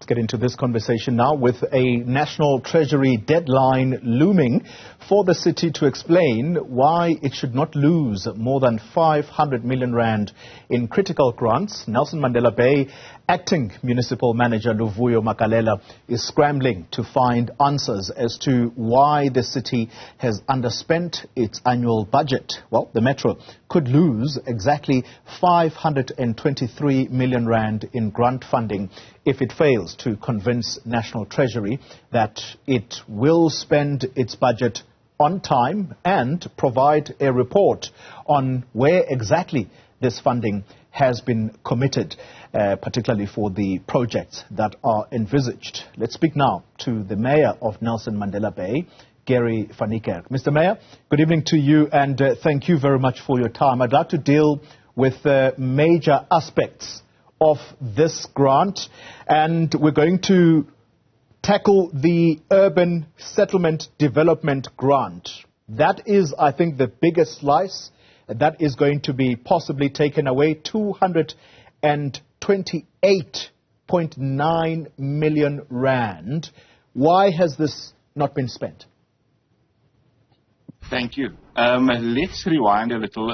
get into this conversation now with a National Treasury deadline looming for the city to explain why it should not lose more than 500 million rand in critical grants. Nelson Mandela Bay acting municipal manager Luvuyo Magalela is scrambling to find answers as to why the city has underspent its annual budget. Well, the metro could lose exactly 523 million rand in grant funding if it fails to convince National Treasury that it will spend its budget on time and provide a report on where exactly this funding has been committed, particularly for the projects that are envisaged. Let's speak now to the Mayor of Nelson Mandela Bay, Gary van Niekerk. Mr. Mayor, good evening to you, and thank you very much for your time. I'd like to deal with major aspects of this grant, and we're going to tackle the Urban Settlement Development Grant. That is, I think, the biggest slice. That is going to be possibly taken away, 228.9 million rand. Why has this not been spent? Thank you. Let's rewind a little.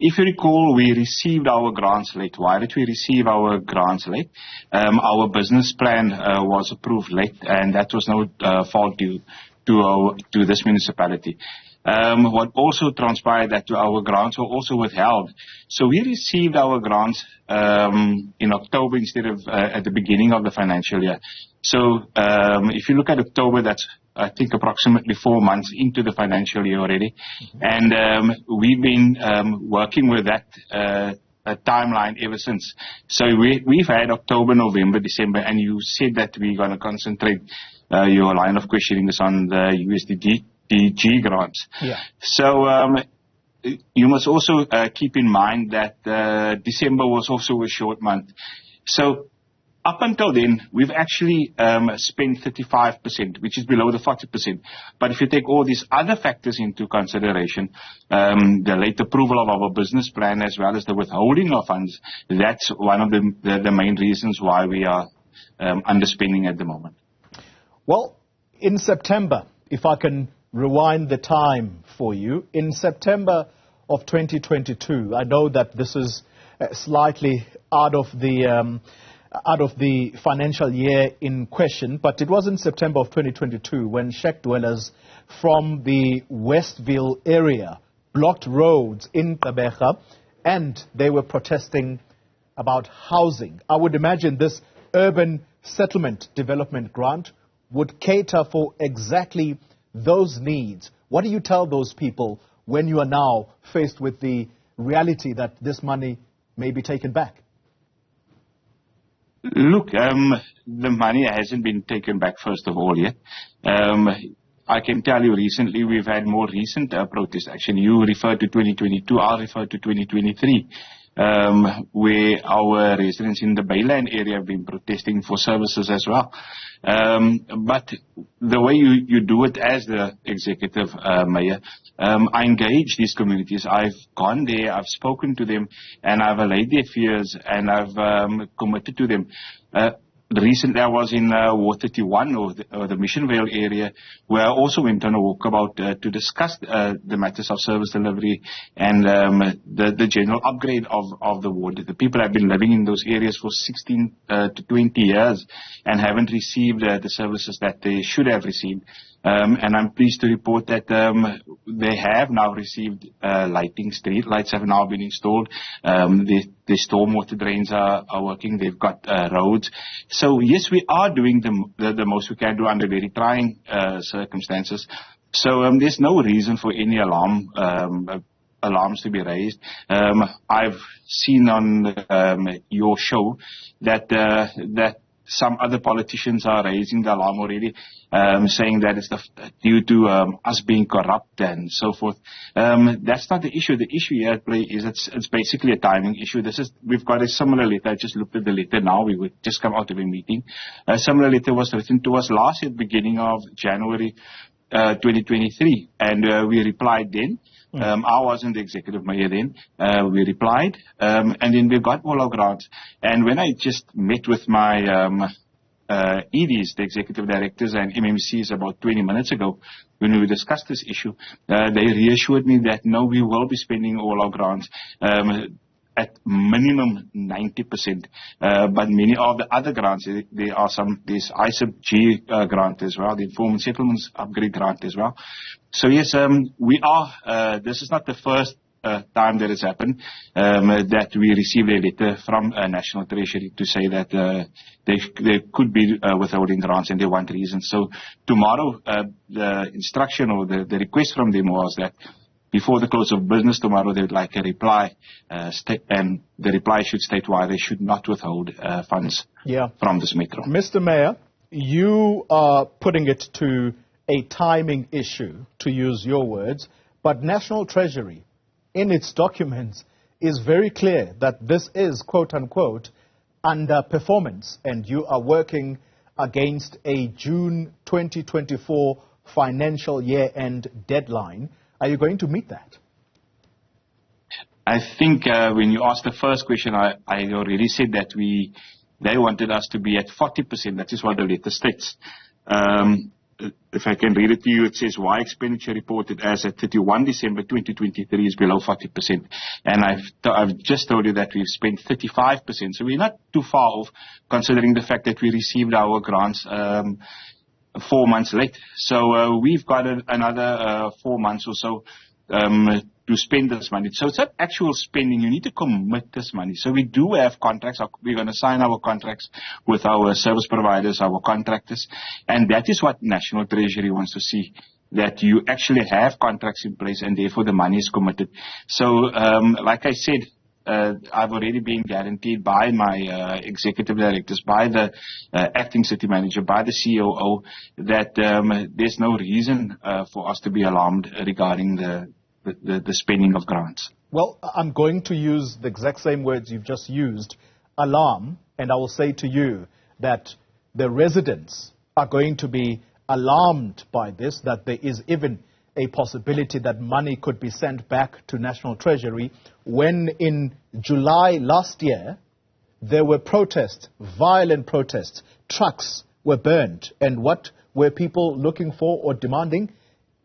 If you recall, we received our grants late. Why did we receive our grants late? Our business plan was approved late, and that was no fault due to this municipality. What also transpired that our grants were also withheld. So we received our grants in October instead of at the beginning of the financial year. So if you look at October, that's I think approximately 4 months into the financial year already. And we've been working with that timeline ever since. So we've had October, November, December, and you said that we're going to concentrate your line of questioning is on the USDG grants. Yeah. So you must also keep in mind that December was also a short month. So up until then, we've actually spent 35%, which is below the 40%. But if you take all these other factors into consideration, the late approval of our business plan as well as the withholding of funds, that's one of the main reasons why we are underspending at the moment. Well, in September, if I can rewind the time for you, in September of 2022, I know that this is slightly out of the financial year in question, but it was in September of 2022 when shack dwellers from the Westville area blocked roads in Gqeberha and they were protesting about housing. I would imagine this Urban Settlement Development Grant would cater for exactly those needs. What do you tell those people when you are now faced with the reality that this money may be taken back? Look, the money hasn't been taken back, first of all, yet. I can tell you recently we've had more recent protests. Actually, you referred to 2022, I referred to 2023, where our residents in the Bayland area have been protesting for services as well. But the way you do it as the executive mayor, I engage these communities. I've gone there, I've spoken to them, and I've allayed their fears, and I've committed to them. Recently, I was in Ward 31 or the Missionvale area, where I also went on a walkabout to discuss the matters of service delivery and the general upgrade of the ward. The people have been living in those areas for 16 to 20 years and haven't received the services that they should have received. And I'm pleased to report that they have now received lighting. Street lights have now been installed. The stormwater drains are working. They've got roads. So yes, we are doing the most we can do under very trying circumstances. So there's no reason for any alarms to be raised. I've seen on your show that some other politicians are raising the alarm already, saying that it's due to us being corrupt and so forth. That's not the issue. The issue here at play is it's basically a timing issue. We've got a similar letter. I just looked at the letter now. We would just come out of a meeting. A similar letter was written to us last year, beginning of January 2023, and we replied then. I wasn't the executive mayor then. We replied, and then we got all our grants. And when I just met with my EDs, the executive directors and MMCs about 20 minutes ago, when we discussed this issue, they reassured me that no, we will be spending all our grants. At minimum 90%, but many of the other grants, there are there's ISIP-G grant as well, the Informal Settlements Upgrade grant as well. So yes, we are, this is not the first time that it's happened, that we received a letter from National Treasury to say that they could be withholding grants and they want reasons. So tomorrow, the instruction or the request from them was that before the close of business tomorrow, they would like a reply, and the reply should state why they should not withhold funds from this metro. Mr. Mayor, you are putting it to a timing issue, to use your words, but National Treasury, in its documents, is very clear that this is, quote-unquote, underperformance, and you are working against a June 2024 financial year-end deadline. Are you going to meet that? I think when you asked the first question, I already said that they wanted us to be at 40%. That is what the letter states. If I can read it to you, it says, why expenditure reported as at 31 December 2023 is below 40%. And I've just told you that we've spent 35%. So we're not too far off, considering the fact that we received our grants 4 months late. So we've got another 4 months or so to spend this money. So it's not actual spending. You need to commit this money. So we do have contracts. We're going to sign our contracts with our service providers, our contractors. And that is what National Treasury wants to see, that you actually have contracts in place and therefore the money is committed. So like I said, I've already been guaranteed by my executive directors, by the acting city manager, by the COO, that there's no reason for us to be alarmed regarding the spending of grants. Well, I'm going to use the exact same words you've just used, alarm, and I will say to you that the residents are going to be alarmed by this, that there is even a possibility that money could be sent back to National Treasury, when in July last year there were protests, violent protests, trucks were burned, and what were people looking for or demanding?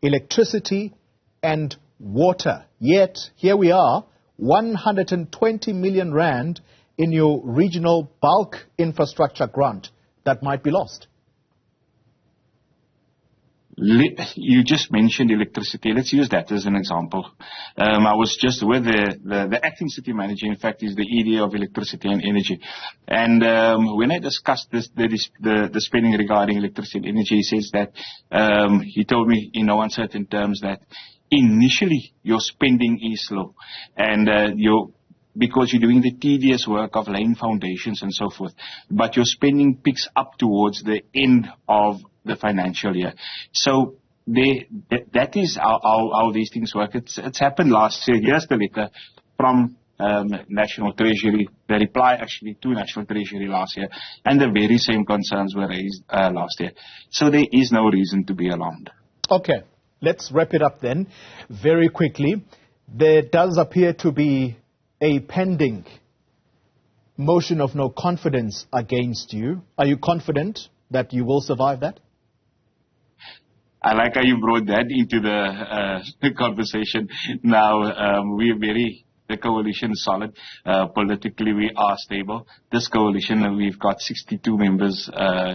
Electricity and water. Yet here we are, 120 million rand in your regional bulk infrastructure grant that might be lost. You just mentioned electricity. Let's use that as an example. I was just with the acting city manager. In fact, is the ED of electricity and energy. And when I discussed the spending regarding electricity and energy, he says that he told me in no uncertain terms that initially your spending is low, and because you're doing the tedious work of laying foundations and so forth, but your spending picks up towards the end of the financial year. So that is how these things work. It's happened last year. Here's the letter from National Treasury, the reply actually to National Treasury last year, and the very same concerns were raised last year. So there is no reason to be alarmed. Okay, let's wrap it up then very quickly. There does appear to be a pending motion of no confidence against you. Are you confident that you will survive that? I like how you brought that into the conversation. Now, the coalition is solid. Politically, we are stable. This coalition, we've got 62 members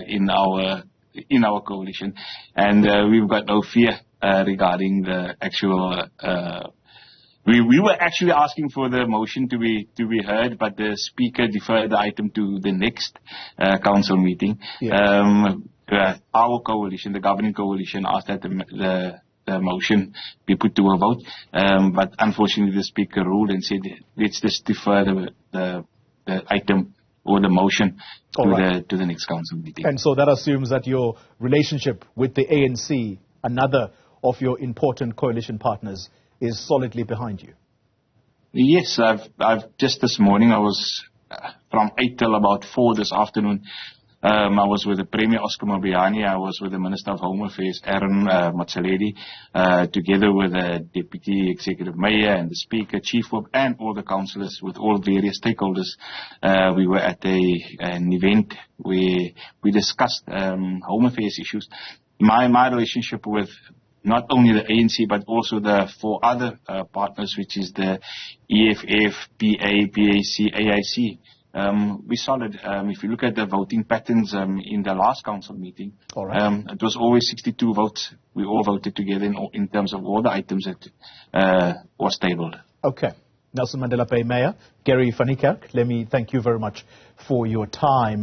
in our coalition, and we've got no fear regarding the actual. We were actually asking for the motion to be heard, but the speaker deferred the item to the next council meeting. Yeah. Our coalition, the governing coalition, asked that the motion be put to a vote, but unfortunately the speaker ruled and said, let's just defer the item or the motion to the next council meeting. And so that assumes that your relationship with the ANC, another of your important coalition partners, is solidly behind you. Yes, I've just this morning, I was from 8 till about 4 this afternoon, I was with the Premier Oscar Mabiani. I was with the Minister of Home Affairs, Aaron Matsaledi, together with the Deputy Executive Mayor and the Speaker, Chief Whip, and all the councillors, with all various stakeholders. We were at an event where we discussed home affairs issues. My relationship with not only the ANC but also the 4 other partners, which is the EFF, PA, PAC, AIC. We're solid. If you look at the voting patterns in the last council meeting, it was always 62 votes. We all voted together in terms of all the items that was tabled. Okay. Nelson Mandela Bay Mayor, Gary van Niekerk, let me thank you very much for your time.